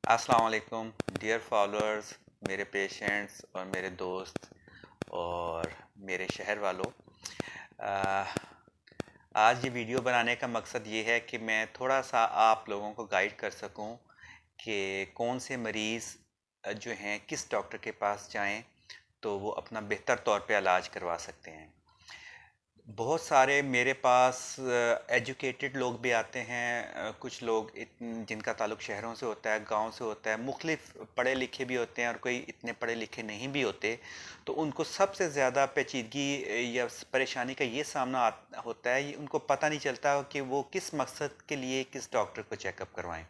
अस्सलाम वालेकुम dear followers, मेरे पेशेंट्स और मेरे दोस्त और मेरे शहर वालों। अ, आज ये वीडियो बनाने का मकसद ये है कि मैं थोड़ा सा आप लोगों को गाइड कर सकूं कि कौन से मरीज़ जो हैं किस डॉक्टर के पास जाएं तो वो अपना बेहतर तौर पे इलाज करवा सकते हैं। बहुत सारे मेरे पास एजुकेटेड लोग भी आते हैं, कुछ लोग जिनका ताल्लुक शहरों से होता है, गांव से होता है, मुख्तलिफ पढ़े लिखे भी होते हैं और कोई इतने पढ़े लिखे नहीं भी होते। तो उनको सबसे ज़्यादा पेचीदगी या परेशानी का ये सामना होता है, उनको पता नहीं चलता कि वो किस मकसद के लिए किस डॉक्टर को चेकअप करवाएं।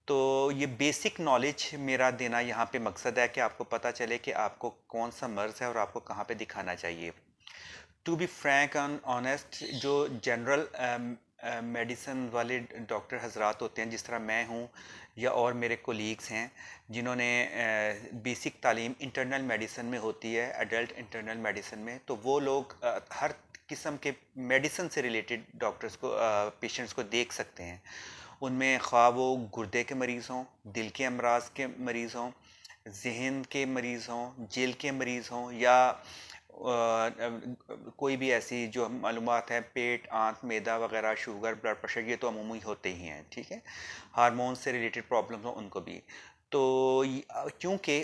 तो ये बेसिक नॉलेज मेरा देना यहाँ पे मकसद है कि आपको पता चले कि आपको कौन सा मर्ज़ है और आपको कहाँ पे दिखाना चाहिए। To be frank and honest, जो जनरल मेडिसिन वाले डॉक्टर हजरात होते हैं, जिस तरह मैं हूँ या और मेरे कोलीग्स हैं जिन्होंने बेसिक तालीम इंटरनल मेडिसिन में होती है, एडल्ट इंटरनल मेडिसिन में, तो वो लोग हर किस्म के मेडिसिन से रिलेटेड डॉक्टर्स को पेशेंट्स को देख सकते हैं। उनमें ख्वाह वो गुर्दे के मरीज़ हों, दिल के अमराज के मरीज़ हों, जहन के मरीज़ हों, जेल के मरीज़ हों, या कोई भी ऐसी जो मालूमात है, पेट, आंत, मैदा वगैरह, शुगर, ब्लड प्रेशर, ये तो अमूमी होते ही हैं, ठीक है। हार्मोन से रिलेटेड प्रॉब्लम्स हो उनको भी। तो क्योंकि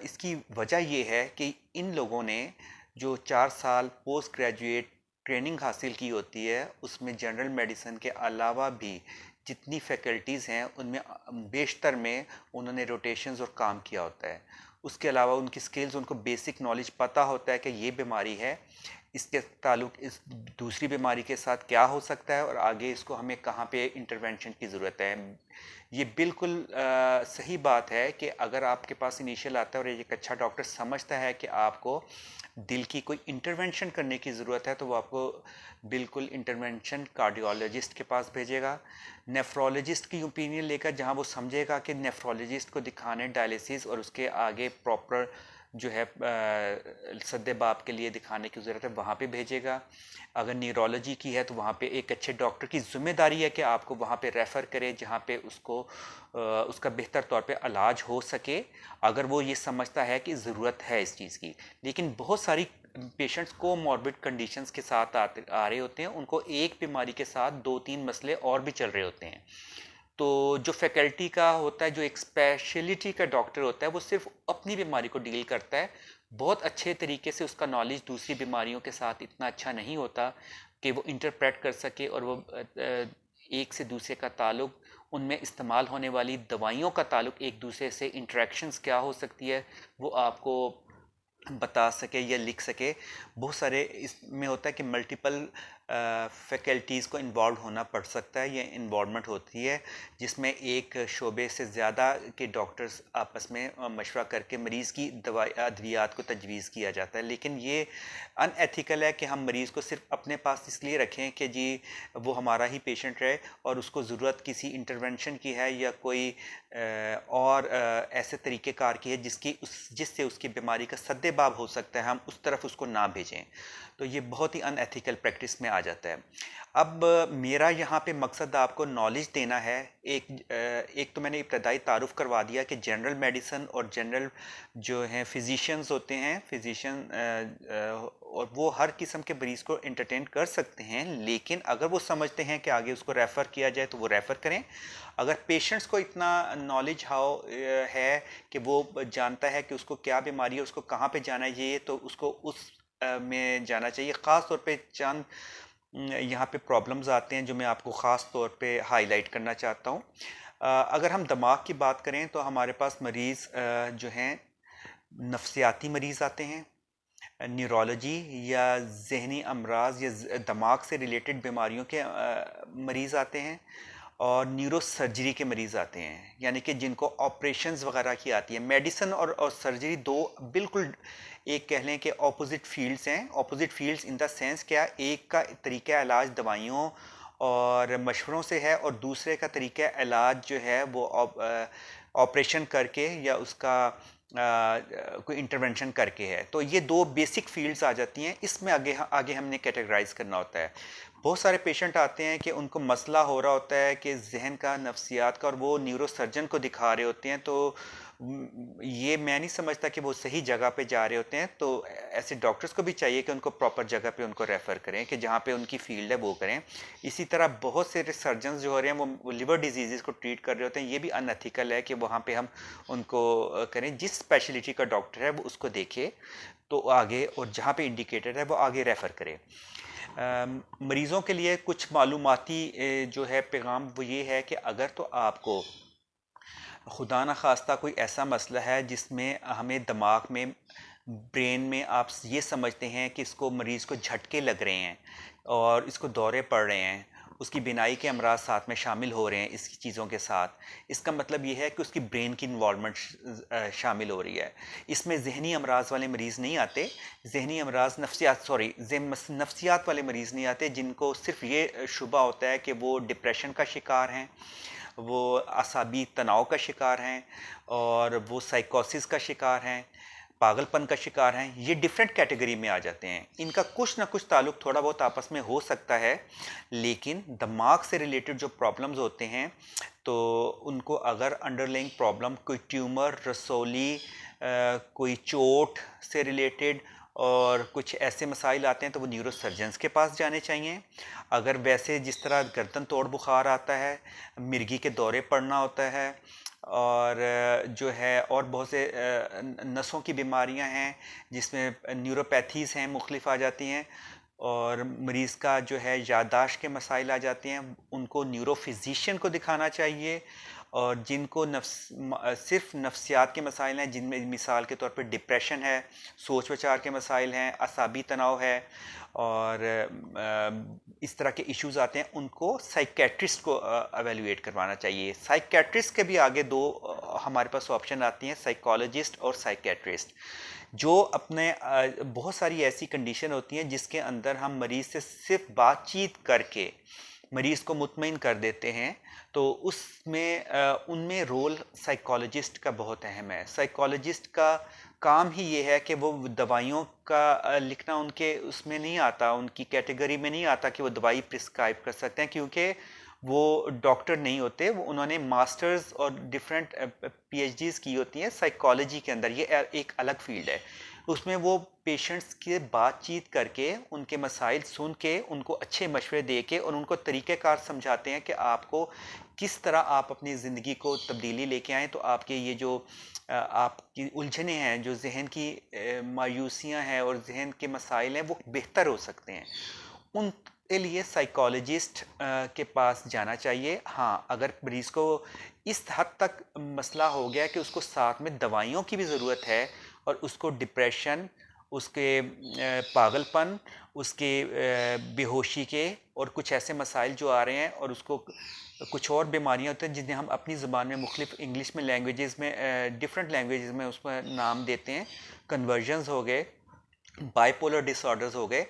इसकी वजह ये है कि इन लोगों ने जो 4 साल पोस्ट ग्रेजुएट ट्रेनिंग हासिल की होती है, उसमें जनरल मेडिसिन के अलावा भी जितनी फैकल्टीज़ हैं उनमें बेशतर में उन्होंने रोटेशंस और काम किया होता है। उसके अलावा उनकी स्किल्स, उनको बेसिक नॉलेज पता होता है कि ये बीमारी है, इसके ताल्लुक इस दूसरी बीमारी के साथ क्या हो सकता है और आगे इसको हमें कहाँ पे इंटरवेंशन की ज़रूरत है। ये बिल्कुल सही बात है कि अगर आपके पास इनिशियल आता है और एक अच्छा डॉक्टर समझता है कि आपको दिल की कोई इंटरवेंशन करने की ज़रूरत है, तो वो आपको बिल्कुल इंटरवेंशन कार्डियोलॉजिस्ट के पास भेजेगा, नेफ्रोलॉजिस्ट की ओपिनियन लेकर, जहां वो समझेगा कि नेफ्रोलॉजिस्ट को दिखाने डायलिसिस और उसके आगे प्रॉपर जो है सद्दे बाप के लिए दिखाने की ज़रूरत है, वहाँ पे भेजेगा। अगर न्यूरोलॉजी की है तो वहाँ पे एक अच्छे डॉक्टर की जिम्मेदारी है कि आपको वहाँ पे रेफ़र करे जहाँ पे उसको उसका बेहतर तौर पे इलाज हो सके, अगर वो ये समझता है कि ज़रूरत है इस चीज़ की। लेकिन बहुत सारी पेशेंट्स को मॉर्बिड कंडीशंस के साथ आ रहे होते हैं, उनको एक बीमारी के साथ 2-3 मसले और भी चल रहे होते हैं। तो जो फैकल्टी का होता है, जो एक स्पेशलिटी का डॉक्टर होता है, वो सिर्फ अपनी बीमारी को डील करता है। बहुत अच्छे तरीके से उसका नॉलेज दूसरी बीमारियों के साथ इतना अच्छा नहीं होता कि वो इंटरप्रेट कर सके और वो एक से दूसरे का ताल्लुक, उनमें इस्तेमाल होने वाली दवाइयों का ताल्लुक, एक दूसरे से इंटरेक्शंस क्या हो सकती है, वो आपको बता सके या लिख सके। बहुत सारे इसमें होता है कि मल्टीपल फैकल्टीज़ को इन्वॉल्व होना पड़ सकता है, ये इन्वॉल्वमेंट होती है जिसमें एक शोबे से ज़्यादा के डॉक्टर्स आपस में मशवरा करके मरीज़ की दवाई अद्वियात को तजवीज़ किया जाता है। लेकिन ये अनएथिकल है कि हम मरीज़ को सिर्फ अपने पास इसलिए रखें कि जी वो हमारा ही पेशेंट रहे और उसको ज़रूरत किसी इंटरवेंशन की है या कोई और ऐसे तरीक़ेकार की है जिससे उसकी बीमारी का सद्देबाब हो सकता है, हम उस तरफ उसको ना भेजें। तो ये बहुत ही अनएथिकल प्रैक्टिस में आ जाता है। अब मेरा यहाँ पे मकसद आपको नॉलेज देना है। एक तो मैंने इब्तदाई तारुफ करवा दिया कि जनरल मेडिसिन और जनरल जो हैं फिजिशियंस होते हैं, और वो हर किस्म के मरीज़ को एंटरटेन कर सकते हैं, लेकिन अगर वो समझते हैं कि आगे उसको रेफ़र किया जाए तो वो रेफ़र करें। अगर पेशेंट्स को इतना नॉलेज है कि वो जानता है कि उसको क्या बीमारी है, उसको कहाँ पे जाना चाहिए, तो उसको उस में जाना चाहिए। ख़ास तौर पे चंद यहाँ पे प्रॉब्लम्स आते हैं जो मैं आपको ख़ास तौर पे हाईलाइट करना चाहता हूँ। अगर हम दिमाग की बात करें तो हमारे पास मरीज़ जो हैं, नफ्सियाती मरीज़ आते हैं, न्यूरोलॉजी या ज़हनी अमराज या दिमाग से रिलेटेड बीमारियों के मरीज़ आते हैं, और न्यूरो सर्जरी के मरीज़ आते हैं, यानी कि जिनको ऑपरेशंस वगैरह की आती है। मेडिसिन और सर्जरी दो बिल्कुल एक कह लें कि ऑपोजिट फील्ड्स हैं। Opposite fields in the sense क्या, एक का तरीका इलाज दवाइयों और मशवरों से है और दूसरे का तरीका इलाज जो है वो ऑपरेशन करके या उसका कोई इंटरवेंशन करके है। तो ये दो बेसिक फील्ड्स आ जाती हैं। इसमें आगे आगे हमने कैटेगराइज करना होता है। बहुत सारे पेशेंट आते हैं कि उनको मसला हो रहा होता है कि जहन का, नफ्सियात का, और वो न्यूरोसर्जन को दिखा रहे होते हैं। तो ये मैं नहीं समझता कि वो सही जगह पे जा रहे होते हैं। तो ऐसे डॉक्टर्स को भी चाहिए कि उनको प्रॉपर जगह पे उनको रेफ़र करें, कि जहाँ पे उनकी फील्ड है वो करें। इसी तरह बहुत से सर्जन्स जो हो रहे हैं वो लिवर डिजीज़ को ट्रीट कर रहे होते हैं। ये भी अनएथिकल है कि वहाँ पे हम उनको करें। जिस स्पेशलिटी का डॉक्टर है वो उसको देखे तो आगे, और जहाँ पे इंडिकेटेड है वो आगे रेफ़र करे। मरीज़ों के लिए कुछ मालूमाती जो है पैगाम वो ये है कि अगर तो आपको खुदा न खास्ता कोई ऐसा मसला है जिसमें हमें दिमाग में, ब्रेन में आप ये समझते हैं कि इसको, मरीज़ को झटके लग रहे हैं और इसको दौरे पड़ रहे हैं, उसकी बिनाई के अमराज साथ में शामिल हो रहे हैं इस चीज़ों के साथ, इसका मतलब ये है कि उसकी ब्रेन की इन्वॉल्वमेंट शामिल हो रही है। इसमें जहनी अमराज वाले मरीज़ नहीं आते, जहनी अमराज, नफ्सियात, सॉरी, नफ्सियात वाले मरीज़ नहीं आते जिनको सिर्फ ये शुबा होता है कि वो डिप्रेशन का शिकार हैं, वो असाबी तनाव का शिकार हैं, और वो साइकोसिस का शिकार हैं, पागलपन का शिकार हैं। ये डिफरेंट कैटेगरी में आ जाते हैं। इनका कुछ ना कुछ ताल्लुक थोड़ा बहुत आपस में हो सकता है, लेकिन दिमाग से रिलेटेड जो प्रॉब्लम्स होते हैं तो उनको अगर अंडरलाइंग प्रॉब्लम कोई ट्यूमर, रसौली, कोई चोट से रिलेटेड और कुछ ऐसे मसाइल आते हैं तो वो न्यूरोसर्जन्स के पास जाने चाहिए। अगर वैसे जिस तरह गर्दन तोड़ बुखार आता है, मिर्गी के दौरे पड़ना होता है, और जो है और बहुत से नसों की बीमारियां हैं जिसमें न्यूरोपैथीज़ हैं, मुख्तलिफ आ जाती हैं, और मरीज़ का जो है याददाश्त के मसाइल आ जाते हैं, उनको न्यूरो फिजिशियन को दिखाना चाहिए। और जिनको सिर्फ नफ्सियात के मसाइल हैं, जिनमें मिसाल के तौर पे डिप्रेशन है, सोच विचार के मसाइल हैं, असाबी तनाव है, और इस तरह के इश्यूज आते हैं, उनको साइकेट्रिस्ट को एवेल्युएट करवाना चाहिए। साइकेट्रिस्ट के भी आगे दो हमारे पास ऑप्शन आती हैं, साइकोलॉजिस्ट और साइकेट्रिस्ट, जो अपने बहुत सारी ऐसी कंडीशन होती हैं जिसके अंदर हम मरीज़ से सिर्फ बातचीत करके मरीज़ को मुतमईन कर देते हैं। तो उसमें उनमें रोल साइकोलॉजिस्ट का बहुत अहम है। साइकोलॉजिस्ट का काम ही ये है कि वो दवाइयों का लिखना उनके उसमें नहीं आता, उनकी कैटेगरी में नहीं आता कि वो दवाई प्रिस्क्राइब कर सकते हैं, क्योंकि वो डॉक्टर नहीं होते। वो उन्होंने मास्टर्स और डिफरेंट पीएचडीज की होती हैं साइकोलॉजी के अंदर। ये एक अलग फील्ड है। उसमें वो पेशेंट्स के बातचीत करके, उनके मसाइल सुन के, उनको अच्छे मशवरे दे के और उनको तरीक़ेकार समझाते हैं कि आपको किस तरह आप अपनी ज़िंदगी को तब्दीली लेके आएँ, तो आपके ये जो आपकी उलझने हैं, जो जहन की मायूसियाँ हैं और जहन के मसाइल हैं, वो बेहतर हो सकते हैं। उनके लिए साइकोलॉजिस्ट के पास जाना चाहिए। हाँ, अगर मरीज़ को इस हद तक मसला हो गया कि उसको साथ में दवाइयों की भी ज़रूरत है, और उसको डिप्रेशन, उसके पागलपन, उसके बेहोशी के और कुछ ऐसे मसाइल जो आ रहे हैं, और उसको कुछ और बीमारियां होती हैं जिन्हें हम अपनी ज़ुबान में मुख्तलिफ इंग्लिश में लैंग्वेजेस में, डिफरेंट लैंग्वेजेस में उसमें नाम देते हैं। कन्वर्जन्स हो गए, बाइपोलर डिसऑर्डर्स हो गए।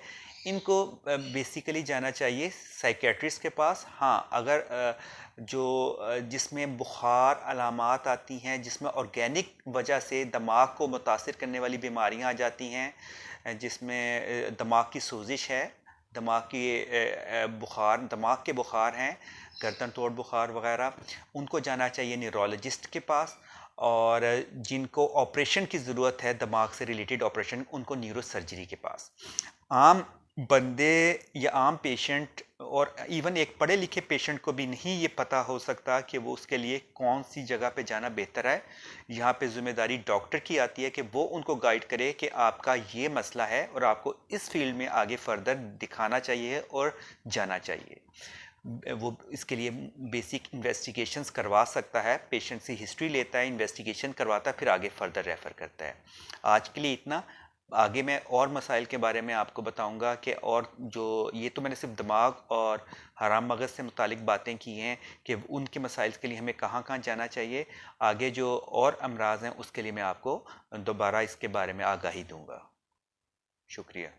इनको बेसिकली जाना चाहिए साइकेट्रिस्ट के पास। हाँ, अगर जिसमें बुखार अलामात आती हैं, जिसमें ऑर्गेनिक वजह से दिमाग को मुतासिर करने वाली बीमारियां आ जाती हैं, जिसमें दिमाग की सोजिश है, दिमाग की बुखार, दिमाग के बुखार हैं, गर्दन तोड़ बुखार वगैरह, उनको जाना चाहिए न्यूरोलॉजिस्ट के पास। और जिनको ऑपरेशन की ज़रूरत है, दिमाग से रिलेटेड ऑपरेशन, उनको न्यूरो सर्जरी के पास। आम बंदे या आम पेशेंट और इवन एक पढ़े लिखे पेशेंट को भी नहीं ये पता हो सकता कि वो उसके लिए कौन सी जगह पे जाना बेहतर है। यहाँ पे ज़िम्मेदारी डॉक्टर की आती है कि वो उनको गाइड करे कि आपका ये मसला है और आपको इस फील्ड में आगे फर्दर दिखाना चाहिए और जाना चाहिए। वो इसके लिए बेसिक इन्वेस्टिगेशंस करवा सकता है, पेशेंट से हिस्ट्री लेता है, इन्वेस्टिगेशन करवाता है, फिर आगे फर्दर रेफ़र करता है। आज के लिए इतना। आगे मैं और मसाइल के बारे में आपको बताऊंगा कि, और जो ये तो मैंने सिर्फ दिमाग और हराम मगज़ से मुतालिक बातें की हैं कि उनके मसाइल के लिए हमें कहाँ कहाँ जाना चाहिए। आगे जो और अमराज हैं उसके लिए मैं आपको दोबारा इसके बारे में आगाही दूंगा। शुक्रिया।